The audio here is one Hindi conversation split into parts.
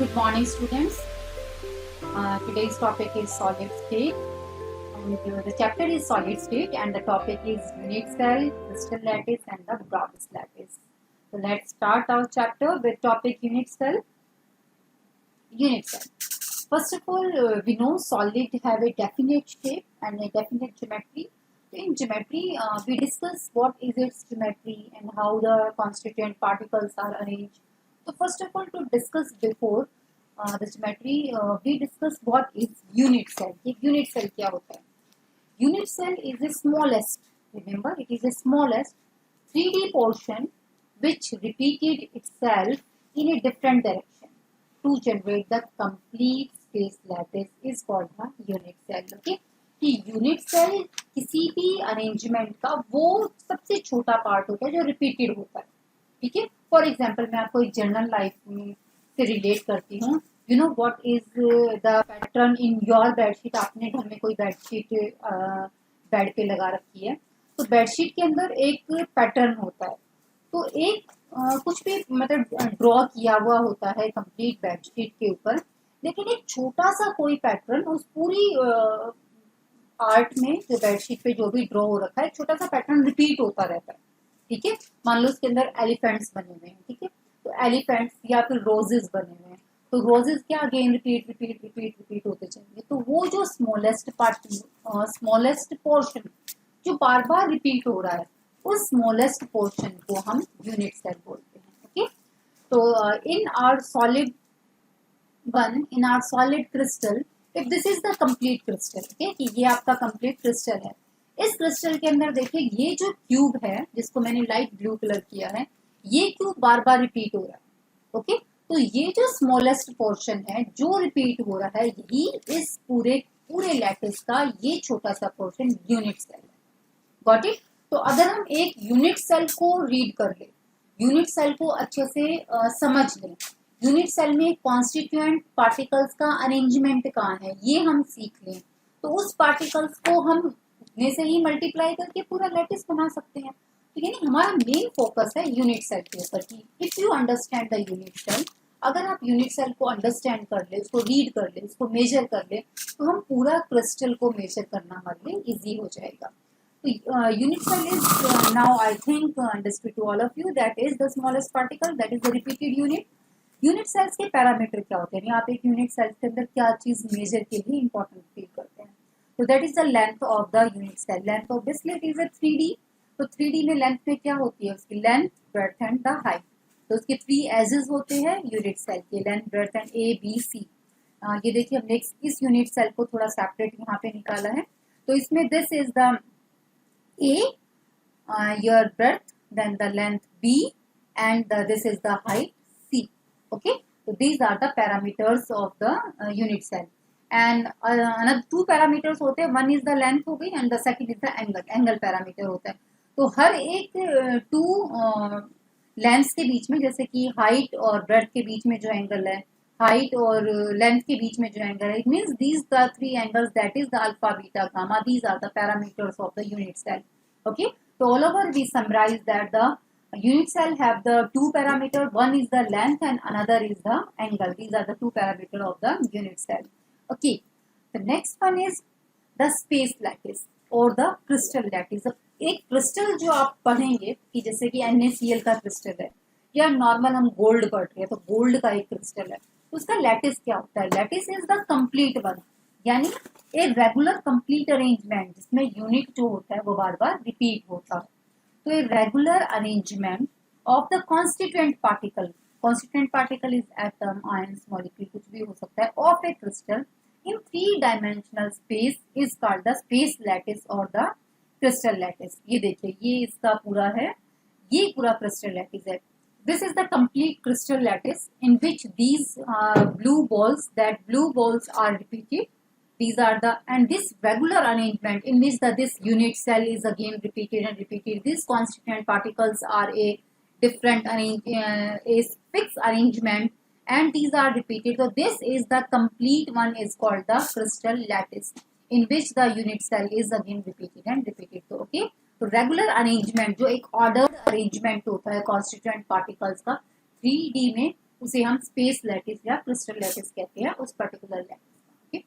Good morning, students. Today's topic is solid state. And the chapter is solid state, and the topic is unit cell, crystal lattice, and the Brod's lattice. So let's start our chapter with topic unit cell. Unit cell. First of all, we know solid have a definite shape and a definite geometry. In geometry, we discuss what is its geometry and how the constituent particles are arranged. So first of all, to discuss before the geometry, we discuss what is unit cell. Unit cell क्या होता है? Unit cell is the smallest. Remember, it is the smallest 3D portion which repeated itself in a different direction to generate the complete space lattice is called the unit cell. Okay. कि यूनिट सेल किसी भी अरेंजमेंट का वो सबसे छोटा पार्ट होता है जो रिपीटेड होता है. ठीक है. फॉर एग्जाम्पल मैं आपको एक जनरल लाइफ से रिलेट करती हूँ. You know what is the pattern in your bedsheet. आपने घर में कोई बेडशीट बेड पे लगा रखी है, तो बेडशीट के अंदर एक पैटर्न होता है. तो एक कुछ भी मतलब ड्रॉ किया हुआ होता है कंप्लीट बेडशीट के ऊपर, लेकिन एक छोटा सा कोई पैटर्न उस पूरी आर्ट में जो बेडशीट पे जो भी ड्रॉ हो रखा है, छोटा सा पैटर्न रिपीट होता रहता है. ठीक है. मान लो उसके अंदर एलिफेंट्स बने हुए हैं. ठीक है. तो एलिफेंट्स या फिर रोजेस बने हुए हैं, तो रोजेस क्या again repeat repeat repeat repeat होते चलेंगे. तो वो जो स्मॉलेस्ट पोर्शन जो बार बार रिपीट हो रहा है, उस स्मॉलेस्ट पोर्शन को हम यूनिट सेल बोलते हैं. ओके. तो in our solid crystal, if this is the complete crystal, okay, कि ये आपका कंप्लीट क्रिस्टल है. इस क्रिस्टल के अंदर देखिए ये जो क्यूब है जिसको मैंने लाइट ब्लू कलर किया है, ये क्यूब बार बार रिपीट हो रहा है. ओके. तो ये जो स्मॉलेस्ट पोर्शन है जो रिपीट हो रहा है, यही इस पूरे लैटिस का ये छोटा सा पोर्शन यूनिट सेल है. Got it. तो अगर हम एक यूनिट सेल को रीड कर ले, यूनिट सेल को अच्छे से समझ लें, यूनिट सेल में कॉन्स्टिट्यूएंट पार्टिकल्स का अरेंजमेंट कहाँ है ये हम सीख लें, तो उस पार्टिकल्स को हम उतने से ही मल्टीप्लाई करके पूरा लैटिस बना सकते हैं. तो यानी हमारा मेन फोकस है यूनिट सेल के ऊपर की. If you understand the unit cell, अगर आप यूनिट सेल को अंडरस्टैंड कर ले, उसको रीड कर ले, उसको मेजर कर ले, तो हम पूरा क्रिस्टल को मेजर करना हमारे लिए इजी हो जाएगा. तो unit cell is now I think understood to all of you, that is the smallest particle, that is the repeated unit. Unit cells के पैरामीटर क्या होते हैं, आप एक यूनिट सेल के अंदर क्या चीज मेजर के लिए इंपॉर्टेंट फील करते हैं. तो that is the length of the unit cell. Length of this slit is a 3D. तो 3D में लेंथ में क्या होती है, उसकी length, breadth and the height. तो उसके 3 एजेस होते हैं यूनिट सेल के, लेंथ, ब्रेड्थ एंड ABC. ये देखिए हम नेक्स्ट इस यूनिट सेल को थोड़ा सेपरेट यहाँ पे निकाला है. तो इसमें this is the A, your breadth, then the length B, and this is the height C. Okay, so these are the parameters of the unit cell. And another 2 parameters होते हैं. One is the length हो गई and the second is the angle parameter होता है. तो हर एक 2 लेंथ के बीच में, जैसे कि हाइट और ब्रेड्थ के बीच में जो एंगल है, हाइट और लेंथ के बीच में जो एंगल है, it means these the 3 angles, that is the alpha, beta, gamma. These are the parameters of the unit cell. Okay. तो all over we summarise that the unit cell have the 2 parameter. One is the length and another is the angle. These are the 2 parameter of the unit cell. Okay. The next one is the space lattice or the crystal lattice. एक क्रिस्टल जो आप पढ़ेंगे कि जैसे कि NaCl का क्रिस्टल है, या नॉर्मल हम गोल्ड पढ़ रहे हैं, तो गोल्ड का एक क्रिस्टल है, तो उसका लैटिस क्या होता है. Lattice is the complete one, यानी एक रेगुलर कंप्लीट अरेंजमेंट जिसमें यूनिट जो होता है वो बार बार रिपीट होता है. तो a regular arrangement of the constituent particle is atom, ions, molecule, कुछ भी हो सकता है, of a crystal in 3-dimensional space is called the space lattice or the crystal lattice. ये देखिए ये इसका पूरा है, ये पूरा crystal lattice है. This is the complete crystal lattice in which these blue balls are repeated. These are the, and this regular arrangement in which this unit cell is again repeated and repeated. These constituent particles are a different a fixed arrangement, and these are repeated. So this is the complete one is called the crystal lattice, in which the unit cell is again repeated and repeated. So okay. तो रेगुलर अरेंजमेंट जो एक ऑर्डर्ड अरेंजमेंट होता है कॉन्स्टिट्यूएंट पार्टिकल्स का 3D में, उसे हम स्पेस लैटिस या क्रिस्टल लैटिस कहते हैं, उस particular lattice.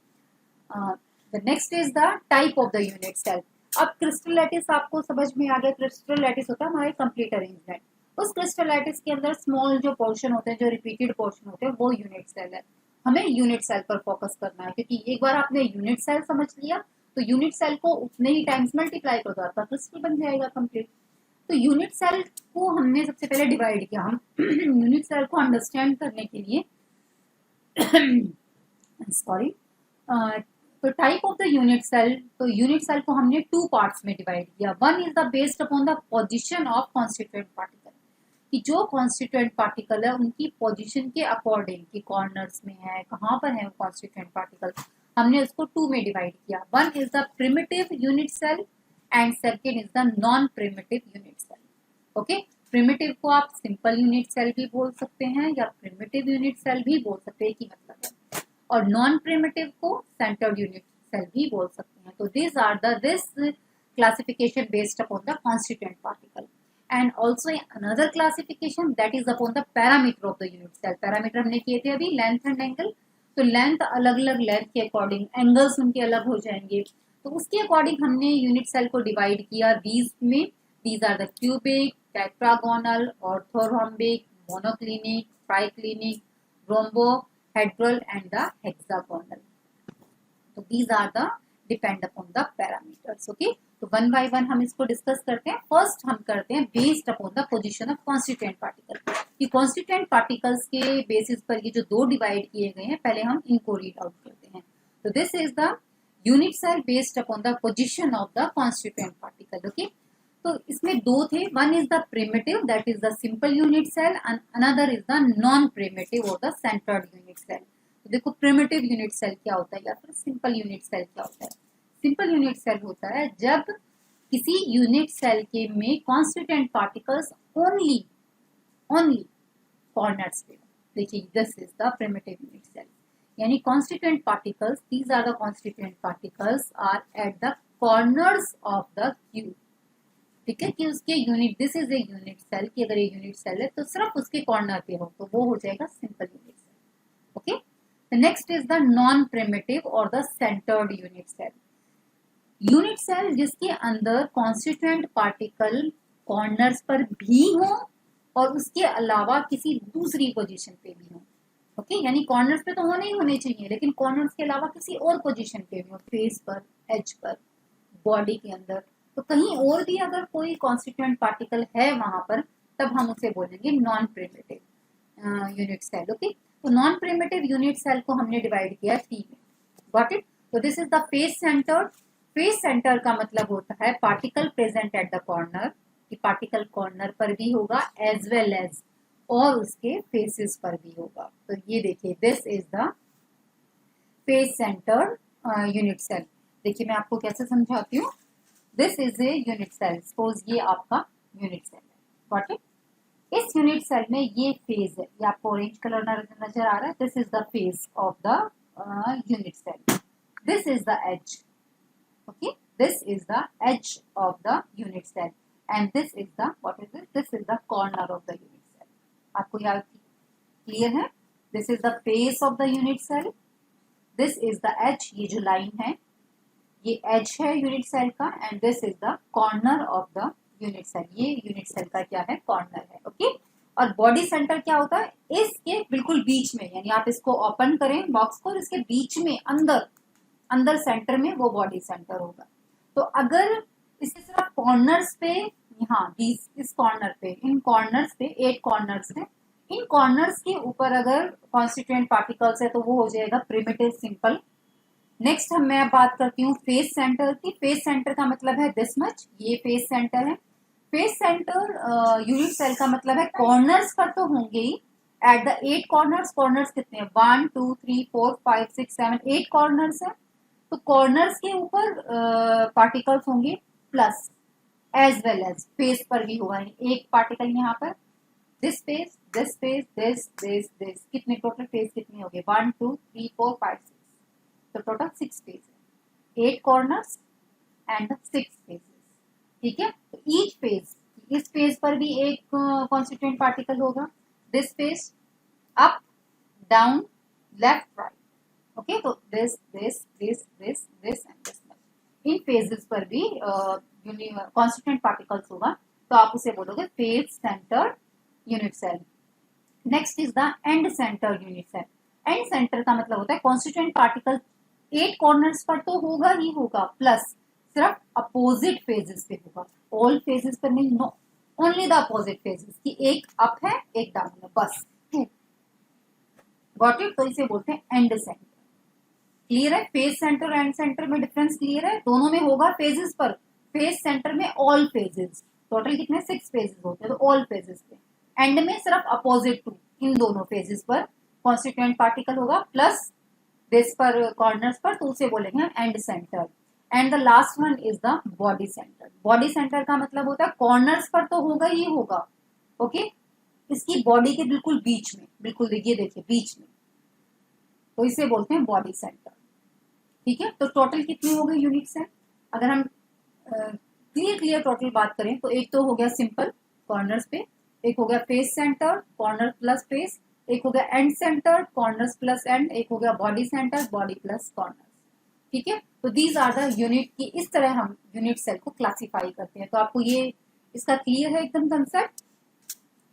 The next is the type of the unit cell. अब क्रिस्टल लैटिस आपको समझ में आ गया, क्रिस्टल लैटिस होता है हमारे कंप्लीट अरेंजमेंट। उस क्रिस्टल लैटिस के अंदर स्मॉल जो पोर्शन होते हैं, जो रिपीटेड पोर्शन होते हैं, वो यूनिट सेल है। हमें यूनिट सेल पर फोकस करना है, क्योंकि एक बार आपने यूनिट सेल समझ लिया तो यूनिट सेल को उतने ही टाइम्स मल्टीप्लाई कर दो, आपका क्रिस्टल बन जाएगा कंप्लीट। तो यूनिट सेल को हमने सबसे पहले डिवाइड किया। हम यूनिट सेल को अंडरस्टैंड करने के लिए सॉरी, तो type of the unit cell, तो यूनिट सेल को हमने टू पार्ट्स में डिवाइड किया। One is the based upon the position of constituent particle, कि जो कॉन्स्टिट्यूएंट पार्टिकल है उनकी पोजीशन के अकॉर्डिंग, कि कॉर्नर्स में है, कहाँ पर है कॉन्स्टिट्यूएंट पार्टिकल, हमने उसको टू में डिवाइड किया। One is the primitive unit cell and second is the non primitive unit cell. Okay, primitive को आप सिंपल यूनिट सेल भी बोल सकते हैं या प्रिमिटिव यूनिट सेल भी बोल सकते हैं, कि मतलब है, और नॉन प्रिमिटिव को सेंटर्ड यूनिट सेल भी बोल सकते हैं। तो this are the this classification based upon the constituent particle, and also another classification that is upon the parameter of the unit cell. Parameter हमने किए थे अभी, लेंथ एंड एंगल। तो लेंथ अलग अलग लेंथ के अकॉर्डिंग एंगल्स उनके अलग हो जाएंगे, तो उसके अकॉर्डिंग हमने यूनिट सेल को डिवाइड किया दीज में। These are the cubic, tetragonal, orthorhombic, monoclinic, triclinic, rhombohedral and the hexagonal. So these are the depend upon the parameters. Okay, तो वन बाय वन हम इसको डिस्कस करते हैं। फर्स्ट हम करते हैं based upon the position of constituent particle, कि कॉन्स्टिट्यूएंट पार्टिकल्स के बेसिस पर ये जो दो डिवाइड किए गए हैं, पहले हम इनको रीड आउट करते हैं। तो this is the unit cell based upon the position of the constituent particle. Okay, तो इसमें दो थे, one is the primitive that is the simple unit cell and another is the non primitive और द सेंटर्ड यूनिट सेल। तो देखो प्रिमिटिव यूनिट सेल क्या होता है या फिर सिंपल यूनिट सेल क्या होता है। सिंपल यूनिट सेल होता है जब किसी यूनिट सेल के में कॉन्स्टिट्यूएंट पार्टिकल्स ओनली कॉर्नर्स पे। देखिए this is the primitive unit cell, यानी constituent particles, these are the constituent particles are at the corners of the cube. ठीक है, कि उसके unit, this is a unit cell, कि अगर ये यूनिट सेल है तो सिर्फ उसके कॉर्नर पे हो तो वो हो जाएगा simple unit cell. Okay, the next is the non primitive और the centred unit cell. Unit cell जिसके अंदर कॉन्स्टिट्यूएंट पार्टिकल कॉर्नर्स पर भी हो और उसके अलावा किसी दूसरी पोजीशन पे भी हो। ओके, यानी कॉर्नर्स पे तो होने ही होने चाहिए, लेकिन कॉर्नर्स के अलावा किसी और पोजीशन पे भी हो, फेस पर, एज पर, बॉडी के अंदर, तो कहीं और भी अगर कोई कॉन्स्टिट्यूएंट पार्टिकल है वहां पर, तब हम उसे बोलेंगे non primitive unit cell. Okay, तो नॉन प्रिमिटिव यूनिट सेल को हमने डिवाइड किया थ्री में। Got it? तो this is the face centre. Face centre का मतलब होता है particle present at the corner, कि पार्टिकल कॉर्नर पर भी होगा एज वेल एज और उसके फेसेस पर भी होगा। तो ये देखिए this is the face centre unit cell. देखिए मैं आपको कैसे समझाती हूँ। This is a unit cell, suppose ये आपका यूनिट सेल है। Got it? इस यूनिट सेल में ये फेज है, ये आपको ऑरेंज कलर नजर आ रहा है। This is the face of the unit cell. This is the edge. Okay, this is the edge of the unit cell and this is the what is this? This is the corner of the unit cell. आपको याद क्लियर है? This is the face of the unit cell, this is the edge, ये जो लाइन है ये एज है यूनिट सेल का, and this is the corner of the unit cell. ये यूनिट सेल का क्या है? कॉर्नर है। ओके, और बॉडी सेंटर क्या होता है? इसके बिल्कुल बीच में, यानी आप इसको ओपन करें बॉक्स को, इसके बीच में अंदर सेंटर में वो बॉडी सेंटर होगा। तो अगर इसके सिर्फ कॉर्नर्स पे, यहाँ इस कॉर्नर पे, इन कॉर्नर्स पे 8 कॉर्नर्स है, इन कॉर्नर्स के ऊपर अगर कॉन्स्टिट्यूएंट पार्टिकल्स है तो वो हो जाएगा प्रिमिटिव सिंपल। नेक्स्ट मैं बात करती हूँ फेस सेंटर की। फेस सेंटर का मतलब है दिस मच, ये फेस सेंटर है। फेस सेंटर यूनिट सेल का मतलब है कॉर्नर्स पर तो होंगे ही, एट द 8 कॉर्नर्स। कॉर्नर्स कितने हैं? 1 2 3 4 5 6 7 8 कॉर्नर्स है। तो कॉर्नर्स के ऊपर पार्टिकल्स होंगे plus as well as face पर भी होगा, एक पार्टिकल यहाँ पर, this face, this face, this, कितने टोटल फेस कितने हो गए? 1 2 3 4 5 6, तो टोटल 6 फेस है, 8 कॉर्नर्स एंड 6 फेसेस। ठीक है, तो ईच फेस, इस फेस पर भी एक कॉन्स्टिट्यूएंट पार्टिकल होगा, this face, up down left right, okay. तो this this this this this and this, इन फेजेस पर भी कॉन्स्टिट्यूएंट पार्टिकल्स होगा, तो आप उसे बोलोगे face centre unit cell. Next is the end centre unit cell. End centre का मतलब होता है कॉन्स्टिट्यूएंट पार्टिकल 8 कॉर्नर्स पर तो होगा ही होगा, प्लस सिर्फ अपोजिट फेजेस पे होगा, ऑल फेजेस पर नहीं, no, only the opposite faces, की एक अप है एक डाउन है, बस टू, गॉट इट। तो इसे बोलते हैं एंड सेंटर। क्लियर है? फेज सेंटर एंड सेंटर में डिफरेंस क्लियर है? दोनों में होगा फेजेस पर, फेज सेंटर में ऑल फेजेस, टोटल कितने 6 फेजेस होते हैं, तो ऑल फेजेस पे, एंड में सिर्फ अपोजिट टू, इन दोनों फेजेस पर कॉन्स्टिट्यूएंट पार्टिकल होगा, प्लस बेस पर कॉर्नर्स पर, तो उसे बोलेंगे and centre. And the last one is the body centre. Body centre का मतलब होता है कॉर्नर्स पर तो होगा ही होगा, ओके, इसकी बॉडी के बिल्कुल बीच में, बिल्कुल देखिए बीच में, तो इसे बोलते हैं बॉडी सेंटर। ठीक है, तो टोटल कितनी हो गई यूनिट सेल? अगर हम क्लियर टोटल बात करें तो एक तो हो गया सिंपल कॉर्नर्स पे, एक हो गया face centre corner plus face, एक हो गया and centre corners plus and, एक हो गया body centre body plus corners. ठीक है, तो दीज आर द यूनिट की, इस तरह हम यूनिट सेल को क्लासिफाई करते हैं। तो आपको ये इसका क्लियर है एकदम कंसेप्ट?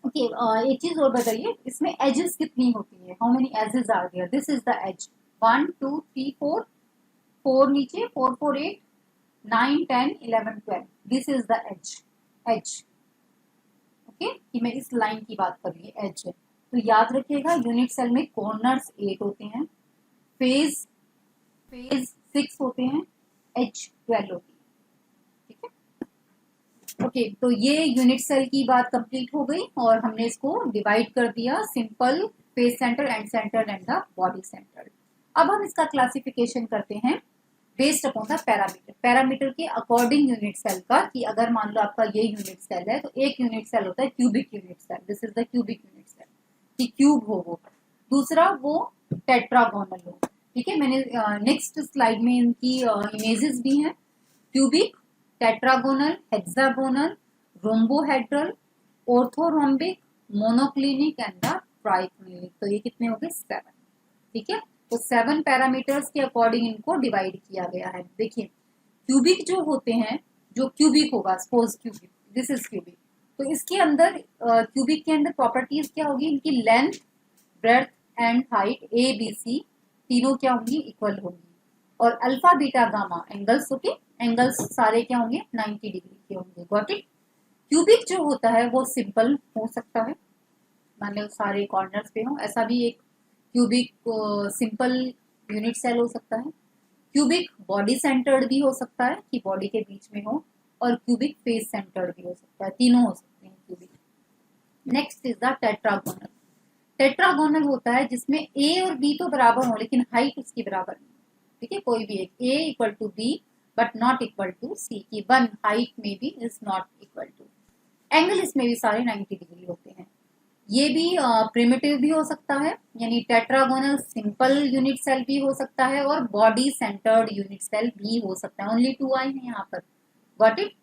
ओके, एक चीज और बताइए, इसमें एजेस कितनी होती है? How many edges are there? This is the edge, 1 2 3 4, 4 नीचे, 4 4 8 9 10 11 12, this is the edge, edge, okay, कि मैं इस लाइन की बात कर रही हूँ, एज है। तो याद रखिएगा यूनिट सेल में कॉर्नर्स 8 होते हैं, फेज फेज 6 होते हैं, एज 12 होती है। ठीक है, ओके, तो ये यूनिट सेल की बात कंप्लीट हो गई और हमने इसको डिवाइड कर दिया, simple, phase centre, and centre and the body centre. अब हम इसका क्लासिफिकेशन करते हैं based upon the parameter, parameter के अकॉर्डिंग यूनिट सेल का, कि अगर मान लो आपका ये यूनिट सेल है तो एक यूनिट सेल होता है cubic unit cell, this is the cubic unit cell, कि क्यूब हो वो, दूसरा वो टेट्रागोनल हो। ठीक है, मैंने नेक्स्ट स्लाइड में इनकी इमेजेस भी हैं, cubic, tetragonal, hexagonal, rhombohedral, orthorhombic, monoclinic and the triclinic. तो ये कितने हो गए? 7। ठीक है, तो 7 पैरामीटर्स के अकॉर्डिंग इनको डिवाइड किया गया है। देखिए क्यूबिक जो होते हैं, जो क्यूबिक होगा, suppose cubic, this is cubic, तो इसके अंदर क्यूबिक के अंदर प्रॉपर्टीज क्या होगी? इनकी length, breadth and height, A B C तीनों क्या होंगी? इक्वल होंगी, और alpha beta gamma angles, okay, angles सारे क्या होंगे? 90 डिग्री के होंगे, गॉट इट। क्यूबिक जो होता है वो सिंपल हो सकता है, मान लो सारे कॉर्नर्स पे हो, ऐसा भी एक क्यूबिक सिंपल यूनिट सेल हो सकता है। क्यूबिक बॉडी सेंटर्ड भी हो सकता है, कि बॉडी के बीच में हो, और क्यूबिक फेस सेंटर्ड भी हो सकता है, तीनों हो सकते हैं cubic. Next is the tetragonal. Tetragonal होता है जिसमें ए और बी तो बराबर हो लेकिन हाइट उसकी बराबर नहीं। ठीक है, कोई भी एक, a equal to b but not equal to c, की वन हाइट में भी is not equal to. Angle इसमें भी सारे 90 डिग्री होते हैं। ये भी प्रिमिटिव भी हो सकता है, यानी टेट्रागोनल सिंपल यूनिट सेल भी हो सकता है, और बॉडी सेंटर्ड यूनिट सेल भी हो सकता है। ओनली 2 आए हैं यहाँ पर, got it.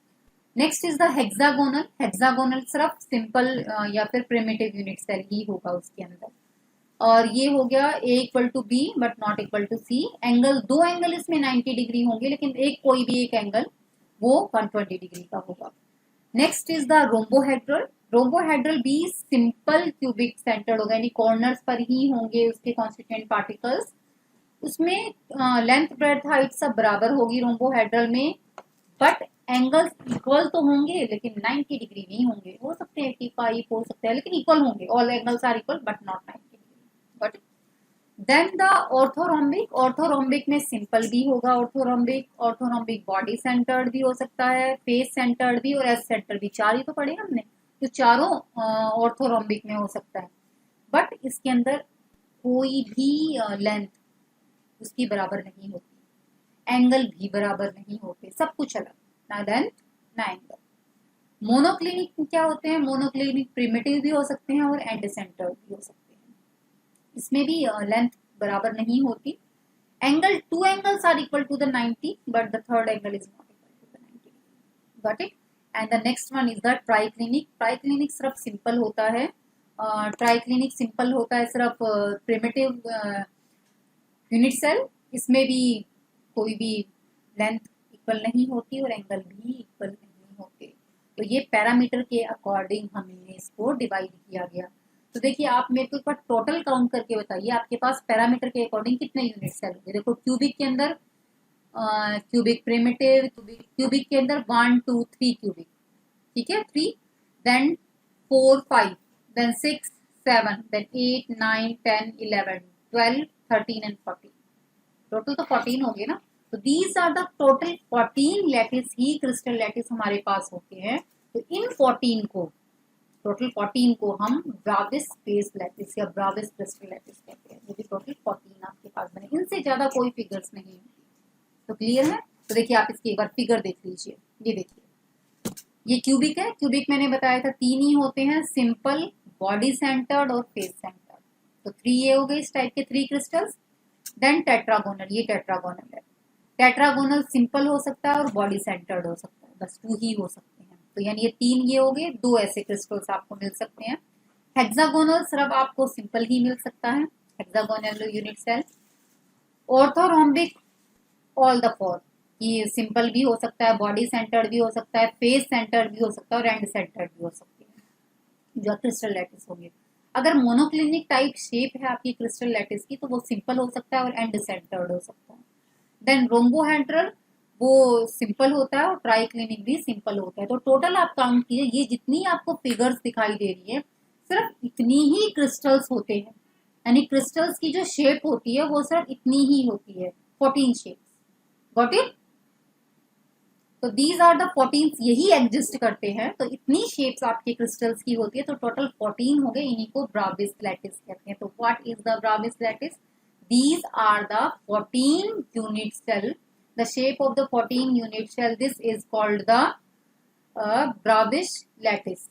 Next is the hexagonal. Hexagonal सिर्फ सिंपल या फिर प्रिमिटिव यूनिट सेल ही होगा उसके अंदर, और ये हो गया a equal to b but not equal to c. Angle, 2 angle इसमें 90 डिग्री होंगे, लेकिन एक कोई भी एक एंगल वो 120 डिग्री का होगा। Next is the rhombohedral. Rhombohedral भी सिंपल क्यूबिक सेंटर्ड होगा, यानी कॉर्नर्स पर ही होंगे उसके कॉन्स्टिट्यूएंट पार्टिकल्स। उसमें लेंथ, ब्रेड्थ, हाइट सब बराबर होगी रोम्बोहेड्रल में, बट एंगल्स इक्वल तो होंगे लेकिन 90 डिग्री नहीं होंगे, हो सकते हैं 85 हो सकते हैं, लेकिन इक्वल होंगे, all angles are equal but not 90 degree, but then the orthorhombic. Orthorhombic में सिंपल भी होगा ऑर्थोरोम्बिक, ऑर्थोरोम्बिक बॉडी सेंटर्ड भी हो सकता है, फेस सेंटर्ड भी, और एस सेंटर्ड भी, 4 ही तो पढ़े हमने, तो चारों ऑर्थोरोम्बिक में हो सकता है, बट इसके अंदर कोई भी लेंथ उसकी बराबर नहीं होती, एंगल भी बराबर नहीं होते, सब कुछ अलग, ना लेंथ ना एंगल। मोनोक्लिनिक क्या होते हैं? मोनोक्लिनिक प्रिमिटिव भी हो सकते हैं और एंड सेंटर्ड भी हो सकते हैं, इसमें भी लेंथ बराबर नहीं होती। Angle, 2 angles are equal to the 90 but the third angle is not equal to the 90, got it. And the next one is the triclinic. Triclinic सिर्फ सिंपल होता है, ट्राइक्लिनिक सिंपल होता है सिर्फ प्रिमिटिव यूनिट सेल, इसमें भी कोई भी लेंथ इक्वल नहीं होती और एंगल भी इक्वल नहीं होते। तो ये पैरामीटर के अकॉर्डिंग हमने इसको डिवाइड किया गया। तो देखिए आप मेरे को एक बार टोटल काउंट करके बताइए आपके पास पैरामीटर के अकॉर्डिंग कितने यूनिट सेल होंगे। देखो क्यूबिक के अंदर क्यूबिक प्रिमिटिव, क्यूबिक के अंदर 1 2 3 क्यूबिक, ठीक है 3, then 4 5, then 6 7, then 8 9 10 11 12 13 and 14, total तो 14 हो गए ना। तो these are the total 14 lattice ही क्रिस्टल लैटिस हमारे पास होते हैं। तो इन 14 को, टोटल 14 को हम ब्राविस स्पेस लैटिस या ब्राविस क्रिस्टल लैटिस कहते हैं। ये भी टोटल 14 आपके पास बने, इनसे ज्यादा कोई फिगर्स नहीं होंगी। तो क्लियर है। तो देखिए आप इसकी एक बार फिगर देख लीजिए। ये देखिए ये क्यूबिक है, क्यूबिक मैंने बताया था 3 ही होते हैं, सिंपल, बॉडी सेंटर्ड और फेस सेंटर्ड। तो 3 ये हो गए इस टाइप के 3 क्रिस्टल्स। देन टेट्रागोनल, ये टेट्रागोनल है। टेट्रागोनल सिंपल हो सकता है और बॉडी सेंटर्ड हो सकता है, बस 2 ही हो सकते हैं। तो यानी ये 3 ये हो गए, 2 ऐसे क्रिस्टल्स आपको मिल सकते हैं। हेक्सागोनल सिर्फ आपको सिंपल ही मिल सकता है, hexagonal unit cell. Orthorhombic all the 4, ये सिंपल भी हो सकता है, बॉडी सेंटर्ड भी हो सकता है, फेस सेंटर्ड भी हो सकता है और एंड सेंटर्ड भी हो सकती है जो क्रिस्टल लैटिस होंगे। अगर मोनोक्लिनिक टाइप शेप है आपकी क्रिस्टल लैटिस की तो वो सिंपल हो सकता है और एंड सेंटर्ड हो सकता है। देन रोम्बोहेड्रल वो सिंपल होता है और ट्राइक्लिनिक भी सिंपल होता है। तो टोटल आप काउंट कीजिए, ये जितनी आपको फिगर्स दिखाई दे रही है सिर्फ इतनी ही क्रिस्टल्स होते हैं, यानी क्रिस्टल्स की जो शेप होती है वो सिर्फ इतनी ही होती है, 14 शेप्स। Got it. तो दीज आर द 14, यही एग्जिस्ट करते हैं। तो इतनी शेप्स आपके क्रिस्टल्स की होती है, तो टोटल 14 हो गए, इन्हीं को ब्राविस लैटिस कहते हैं। तो what is the Bravais lattice? These are the 14 unit cell. The shape of the 14 unit cell, this is called the Bravais lattice.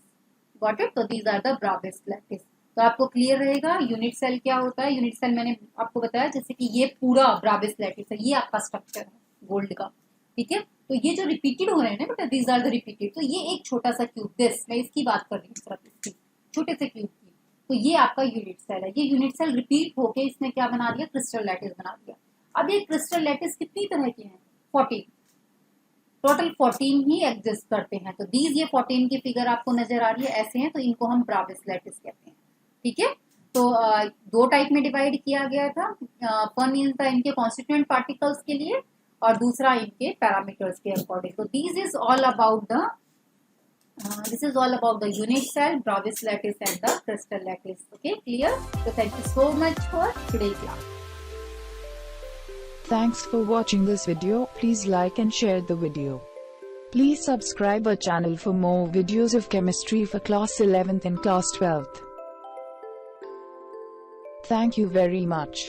Got it? तो these are the Bravais lattice. तो आपको क्लियर रहेगा यूनिट सेल क्या होता है। यूनिट सेल मैंने आपको बताया जैसे कि ये पूरा ब्राविस लैटिस है, ये आपका स्ट्रक्चर है गोल्ड का, ठीक है। तो ये जो रिपीटेड हो रहे हैं ना बेटा, दीज आर द रिपीटेड। तो ये एक छोटा सा क्यूब, दिस मैं इसकी बात कर रही हूँ, सिर्फ इसकी छोटे से क्यूब की। तो ये आपका यूनिट सेल है। ये यूनिट सेल रिपीट होके इसने क्या बना दिया, क्रिस्टल लैटिस बना दिया। अब ये क्रिस्टल लैटिस कितनी तरह के हैं? 14, टोटल 14 ही एग्जिस्ट करते हैं। तो दीज ये 14 की फिगर आपको नजर आ रही है, ऐसे हैं, तो इनको हम ब्राविस लैटिस कहते हैं, ठीक है। तो 2 टाइप में डिवाइड किया गया था। वन इन था इनके कॉन्स्टिट्यूएंट पार्टिकल्स के लिए और दूसरा इनके पैरामीटर्स के अकॉर्डिंग। तो these is all about the this is all about the unit cell, Bravais lattice and the crystal lattice. Okay, clear? So thank you so much for today's class. Thanks for watching this video. Please like and share the video. Please subscribe our channel for more videos of chemistry for class 11th and class 12th. Thank you very much.